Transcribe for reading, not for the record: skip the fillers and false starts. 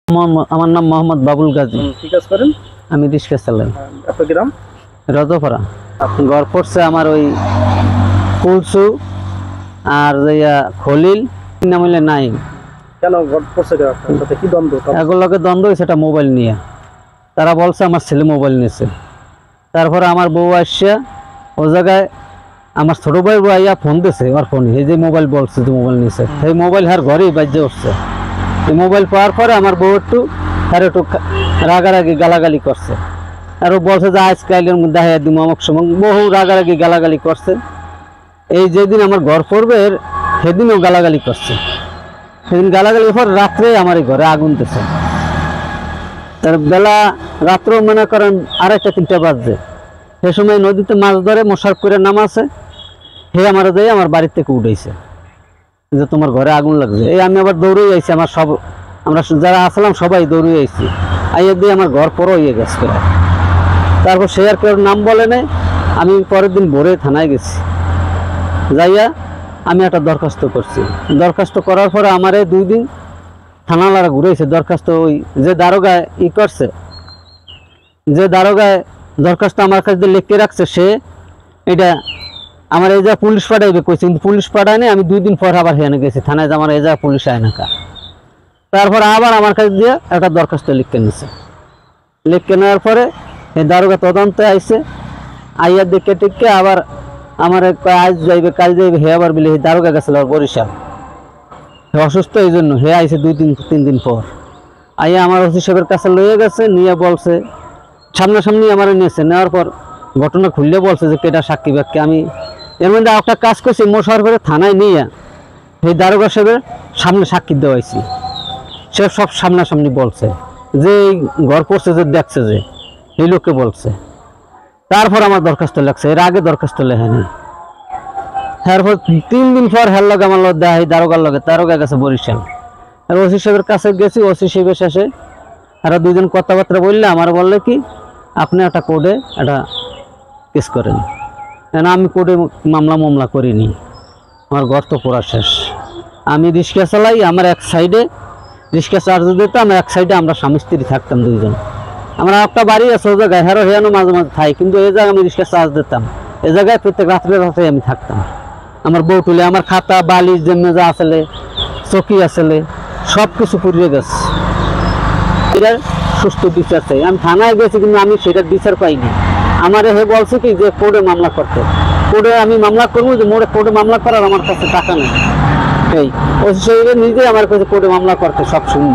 আমার নাম মোহাম্মদ বাবুল গাজী। কি কাজ করেন? আমি রিক্সা চালাই। আপনার গ্রাম? রজপাড়া। ঘর পড়ছে আমার ওই কুলসু আর খলিল নাম হইলে নাই। কেন ঘর পড়ছে? আপনার সাথে কি দ্বন্দ্ব? এগুলোকে দ্বন্দ্ব হয়েছে একটা মোবাইল নিয়ে। তারা বলছে আমার ছেলে মোবাইল নিয়েছে। তারপরে আমার বউ আসছে ও জায়গায় আমার ছোট ভাই বউ আইয়া ফোন দিয়েছে, ওর ফোনে এই যে মোবাইল বলছে যে মোবাইল নিয়েছে, সেই মোবাইল হার ঘরেই বাজে উঠছে। এই মোবাইল পাওয়ার পরে আমার বউ একটু রাগারাগি গালাগালি করছে, আর ও বলছে যে আজকালের মধ্যে হাইয়া দিব অমুক সময়, বহু রাগারাগি গালাগালি করছে। এই যেদিন আমার ঘর পড়বে সেদিনও গালাগালি করছে। সেদিন গালাগালি পর রাত্রে আমার এই ঘরে আগুন দিয়েছে। তার বেলা রাত্র মনে করেন 2:30-3টা বাজছে। সে সময় নদীতে মাছ ধরে মোশারফ করে নামাছে, হে আমার দিয়ে আমার বাড়ির থেকে উঠেছে যে তোমার ঘরে আগুন লাগছে। এই আমি আবার দৌড়ে আইছি, আমরা যারা আসলাম সবাই দৌড়ে আইছি, আইয়া দিয়ে আমার ঘর পরও হয়ে গেছে। তারপর সে আর কেউ নাম বলে নাই। আমি পরের দিন ভোরে থানায় গেছি, যাইয়া আমি একটা দরখাস্ত করছি। দরখাস্ত করার পরে আমার 2 দিন থানালারা ঘুরেছে। দরখাস্ত ওই যে দারোগায় করছে, যে দারোগায় দরখাস্ত আমার কাছে লিখে রাখছে, সে এটা আমার এই যা পুলিশ পাঠাইবে কইছে, কিন্তু পুলিশ পাঠায় নাই। আমি 2 দিন পর আবার হেনে গেছি থানায়, আমার এই যা পুলিশ আয় না কা। তারপর আবার আমার কাছে দিয়ে একটা দরখাস্ত লিখে নিছে। লিখে নেওয়ার পরে এই দারোগা তদন্তে আইছে, আইয়া দেখে টিকে আবার আমার আজ যাইবে কাল যাইবে, হে আবার বলে দারোগা গেছিল বরিশাল, অসুস্থ এই জন্য হে আইছে 2-3 দিন পর। আইয়া আমার ওসি সাহেবের কাছে লইয়ে গেছে, নিয়ে বলছে সামনাসামনি আমার নিয়েছে। নেওয়ার পর ঘটনা খুললে বলছে যে কেটা সাক্ষী বাক্যে। আমি এর মধ্যে একটা কাজ করছি, মোশারফের থানায় নিয়ে সেই দারোগা সাহেবের সামনে সাক্ষী দেওয়াইছি। সে সব সামনাসামনি বলছে যে এই ঘর পড়ছে যে দেখছে, যে এই লোককে বলছে। তারপর আমার দরখাস্ত লাগছে, এর আগে দরখাস্ত লেখেনি। তারপর 3 দিন পর হের লগে আমার লোক দেয় দারোগার লগে, দারোগা গেছে বরিশাল। আর ওসি সাহেবের কাছে গেছি, ওসি সাহেবের শেষে আরো 2 দিন কথাবার্তা বললে আমার বললে কি আপনি একটা কোর্টে একটা কেস করেন। কেন আমি কোর্টে মামলা করিনি, আমার ঘর তো পড়া শেষ। আমি রিক্সা চালাই, আমার এক সাইডে রিক্সা চার্জ দিতাম, এক সাইডে আমরা স্বামী স্ত্রী থাকতাম 2 জন। আমরা একটা বাড়ি আছে ও জায়গায়, হেরো হেয়ানো মাঝে মাঝে থাই, কিন্তু এই জায়গায় আমি রিক্সা চার্জ দিতাম। এই জায়গায় প্রত্যেক রাত্রে আমি থাকতাম। আমার বউ তুলে আমার খাতা বালিশ যেমনি যা আসলে চকি আসলে সব কিছু পুড়িয়ে গেছে। এটার সুস্থ বিচার চাই। আমি থানায় গেছি, কিন্তু আমি সেটার বিচার পাইনি। আমার হে বলছে কি যে কোর্টে মামলা করতে, কোর্টে আমি মামলা করবো, যে মোড়ে কোর্টে মামলা করার আমার কাছে টাকা নেই। এই ওসি সাহেব নিজে আমার কাছে কোর্টে মামলা করতে সব শুনি।